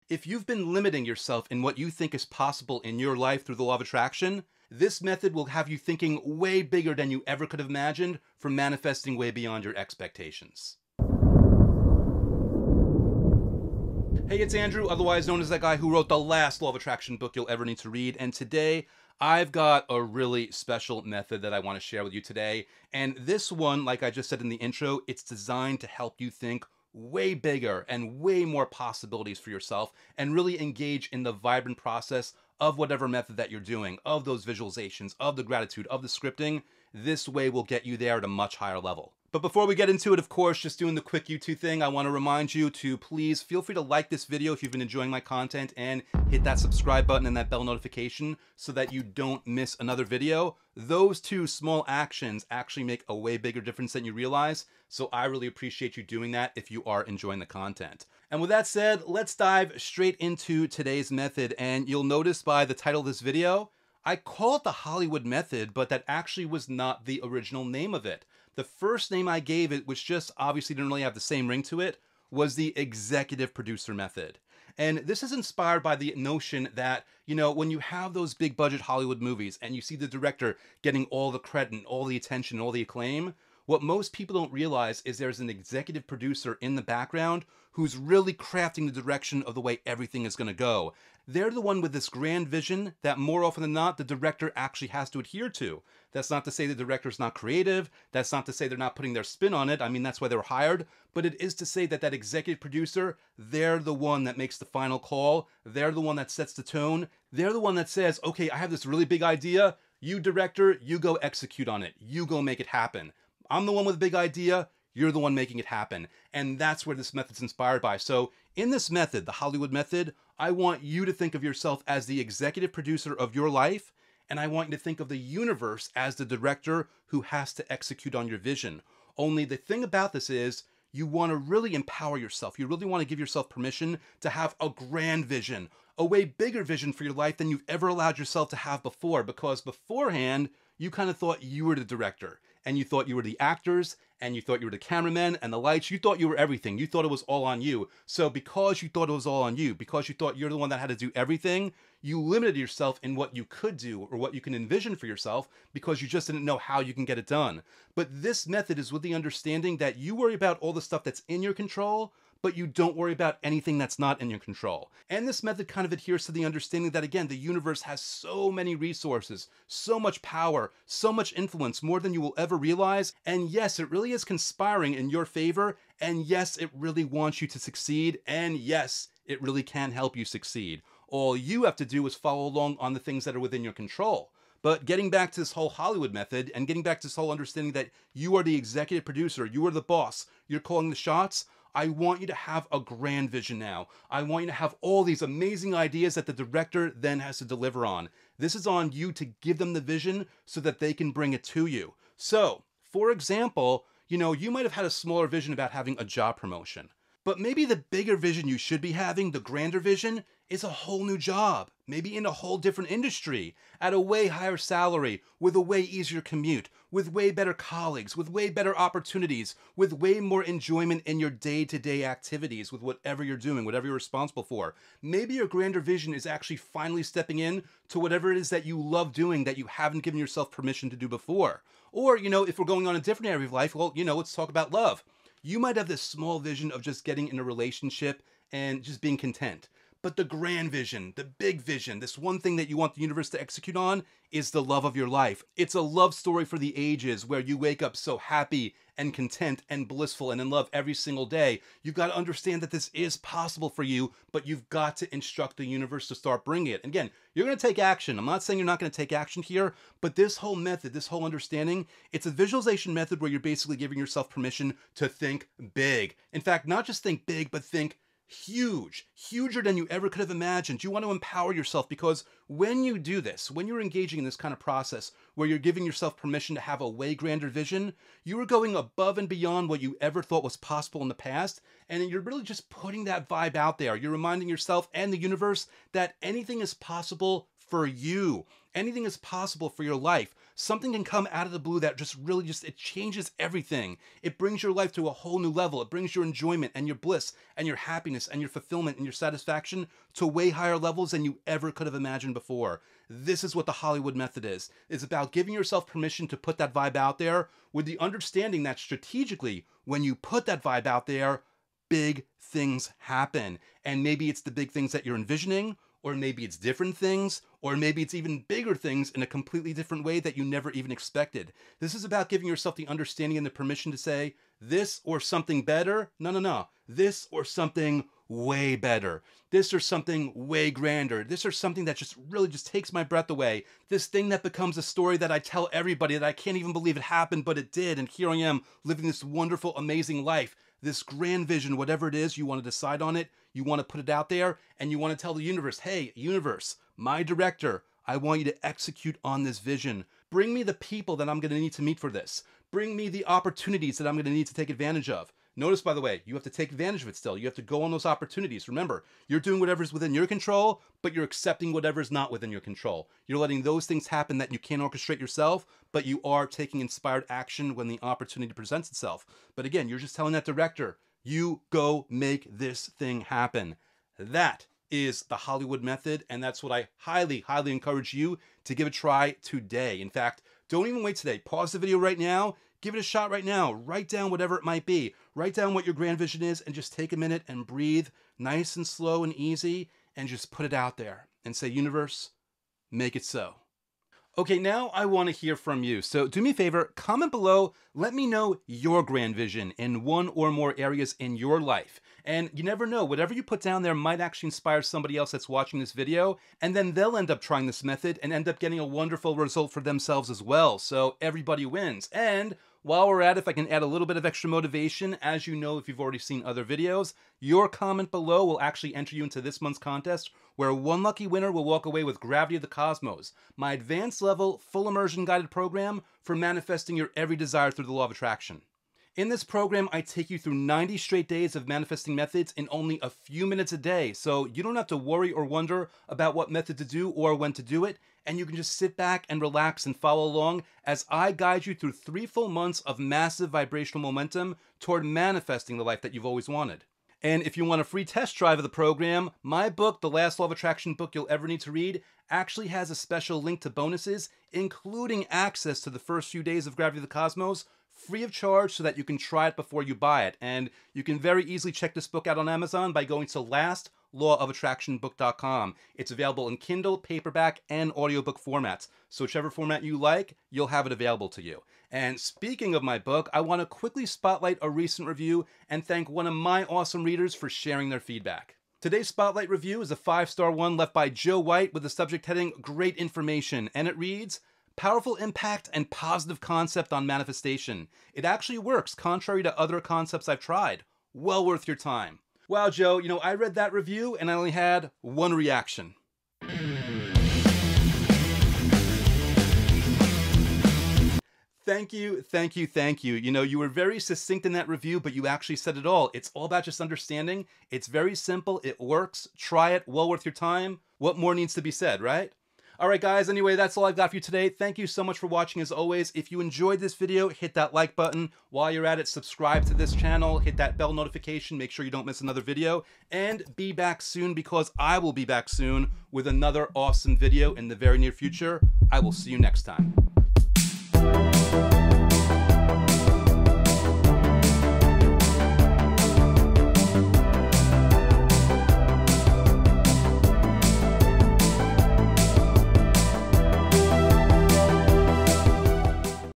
If you've been limiting yourself in what you think is possible in your life through the law of attraction, this method will have you thinking way bigger than you ever could have imagined for manifesting way beyond your expectations. Hey, it's Andrew, otherwise known as that guy who wrote the last law of attraction book you'll ever need to read, and today I've got a really special method that I want to share with you today. And this one, like I just said in the intro, it's designed to help you think way bigger and way more possibilities for yourself and really engage in the vibrant process of whatever method that you're doing, of those visualizations, of the gratitude, of the scripting. This way will get you there at a much higher level. But before we get into it, of course, just doing the quick YouTube thing, I want to remind you to please feel free to like this video if you've been enjoying my content and hit that subscribe button and that bell notification so that you don't miss another video. Those two small actions actually make a way bigger difference than you realize, so I really appreciate you doing that if you are enjoying the content. And with that said, let's dive straight into today's method, and you'll notice by the title of this video, I call it the Hollywood method, but that actually was not the original name of it. The first name I gave it, which just obviously didn't really have the same ring to it, was the executive producer method. And this is inspired by the notion that, when you have those big budget Hollywood movies and you see the director getting all the credit and all the attention, all the acclaim, what most people don't realize is there's an executive producer in the background who's really crafting the direction of the way everything is going to go. They're the one with this grand vision that more often than not, the director actually has to adhere to. That's not to say the director's not creative. That's not to say they're not putting their spin on it. I mean, that's why they were hired. But it is to say that that executive producer, they're the one that makes the final call. They're the one that sets the tone. They're the one that says, okay, I have this really big idea. You director, you go execute on it. You go make it happen. I'm the one with a big idea. You're the one making it happen. And that's where this method's inspired by. So in this method, the Hollywood method, I want you to think of yourself as the executive producer of your life. And I want you to think of the universe as the director who has to execute on your vision. Only the thing about this is you want to really empower yourself. You really want to give yourself permission to have a grand vision, a way bigger vision for your life than you've ever allowed yourself to have before. Because beforehand, you kind of thought you were the director. And you thought you were the actors, and you thought you were the cameramen and the lights. You thought you were everything. You thought it was all on you. So because you thought it was all on you, because you thought you're the one that had to do everything, you limited yourself in what you could do or what you can envision for yourself because you just didn't know how you can get it done. But this method is with the understanding that you worry about all the stuff that's in your control, but you don't worry about anything that's not in your control. And this method kind of adheres to the understanding that, again, the universe has so many resources, so much power, so much influence, more than you will ever realize. And yes, it really is conspiring in your favor. And yes, it really wants you to succeed. And yes, it really can help you succeed. All you have to do is follow along on the things that are within your control. But getting back to this whole Hollywood method and getting back to this whole understanding that you are the executive producer, you are the boss, you're calling the shots, I want you to have a grand vision now. I want you to have all these amazing ideas that the director then has to deliver on. This is on you to give them the vision so that they can bring it to you. So, for example, you might have had a smaller vision about having a job promotion. But maybe the bigger vision you should be having, the grander vision, is a whole new job. Maybe in a whole different industry, at a way higher salary, with a way easier commute, with way better colleagues, with way better opportunities, with way more enjoyment in your day-to-day activities, with whatever you're doing, whatever you're responsible for. Maybe your grander vision is actually finally stepping in to whatever it is that you love doing that you haven't given yourself permission to do before. Or, if we're going on a different area of life, well, let's talk about love. You might have this small vision of just getting in a relationship and just being content. But the grand vision, the big vision, this one thing that you want the universe to execute on is the love of your life. It's a love story for the ages where you wake up so happy and content and blissful and in love every single day. You've got to understand that this is possible for you, but you've got to instruct the universe to start bringing it. And again, you're going to take action. I'm not saying you're not going to take action here, but this whole method, this whole understanding, it's a visualization method where you're basically giving yourself permission to think big. In fact, not just think big, but think huge, huger than you ever could have imagined. You want to empower yourself because when you do this, when you're engaging in this kind of process where you're giving yourself permission to have a way grander vision, you are going above and beyond what you ever thought was possible in the past. And you're really just putting that vibe out there. You're reminding yourself and the universe that anything is possible for you. Anything is possible for your life. Something can come out of the blue that just really it changes everything. It brings your life to a whole new level. It brings your enjoyment and your bliss and your happiness and your fulfillment and your satisfaction to way higher levels than you ever could have imagined before. This is what the Hollywood method is. It's about giving yourself permission to put that vibe out there with the understanding that strategically, when you put that vibe out there, big things happen. And maybe it's the big things that you're envisioning, or maybe it's different things, or maybe it's even bigger things in a completely different way that you never even expected. This is about giving yourself the understanding and the permission to say, this or something better? No. This or something way better. This or something way grander. This or something that just really just takes my breath away. This thing that becomes a story that I tell everybody that I can't even believe it happened, but it did. And here I am living this wonderful, amazing life. This grand vision, whatever it is, you want to decide on it, you want to put it out there, and you want to tell the universe, hey, universe, my director, I want you to execute on this vision. Bring me the people that I'm going to need to meet for this. Bring me the opportunities that I'm going to need to take advantage of. Notice, by the way, you have to take advantage of it still. You have to go on those opportunities. Remember, you're doing whatever's within your control, but you're accepting whatever's not within your control. You're letting those things happen that you can't orchestrate yourself, but you are taking inspired action when the opportunity presents itself. But again, you're just telling that director, you go make this thing happen. That is the Hollywood method, and that's what I highly, highly encourage you to give a try today. In fact, don't even wait today. Pause the video right now. Give it a shot right now. Write down whatever it might be. Write down what your grand vision is and just take a minute and breathe nice and slow and easy and just put it out there and say, universe, make it so. Okay, now I want to hear from you. So do me a favor, comment below, let me know your grand vision in one or more areas in your life. And you never know, whatever you put down there might actually inspire somebody else that's watching this video, and then they'll end up trying this method and end up getting a wonderful result for themselves as well. So everybody wins. And while we're at it, if I can add a little bit of extra motivation, as you know if you've already seen other videos, your comment below will actually enter you into this month's contest, where one lucky winner will walk away with Gravity of the Cosmos, my advanced level, full immersion guided program for manifesting your every desire through the law of attraction. In this program, I take you through 90 straight days of manifesting methods in only a few minutes a day, so you don't have to worry or wonder about what method to do or when to do it, and you can just sit back and relax and follow along as I guide you through 3 full months of massive vibrational momentum toward manifesting the life that you've always wanted. And if you want a free test drive of the program, my book, The Last Law of Attraction Book You'll Ever Need to Read, actually has a special link to bonuses, including access to the first few days of Gravity of the Cosmos, free of charge so that you can try it before you buy it. And you can very easily check this book out on Amazon by going to lastlawofattractionbook.com. It's available in Kindle, paperback, and audiobook formats. So whichever format you like, you'll have it available to you. And speaking of my book, I want to quickly spotlight a recent review and thank one of my awesome readers for sharing their feedback. Today's spotlight review is a 5-star one left by Joe White with the subject heading, Great Information, and it reads, Powerful impact and positive concept on manifestation. It actually works, contrary to other concepts I've tried. Well worth your time. Wow, Joe, you know, I read that review and I only had one reaction. Thank you, thank you, thank you. You know, you were very succinct in that review, but you actually said it all. It's all about just understanding. It's very simple. It works. Try it. Well worth your time. What more needs to be said, right? All right, guys, anyway, that's all I've got for you today. Thank you so much for watching as always. If you enjoyed this video, hit that like button. While you're at it, subscribe to this channel, hit that bell notification, make sure you don't miss another video, and be back soon because I will be back soon with another awesome video in the very near future. I will see you next time.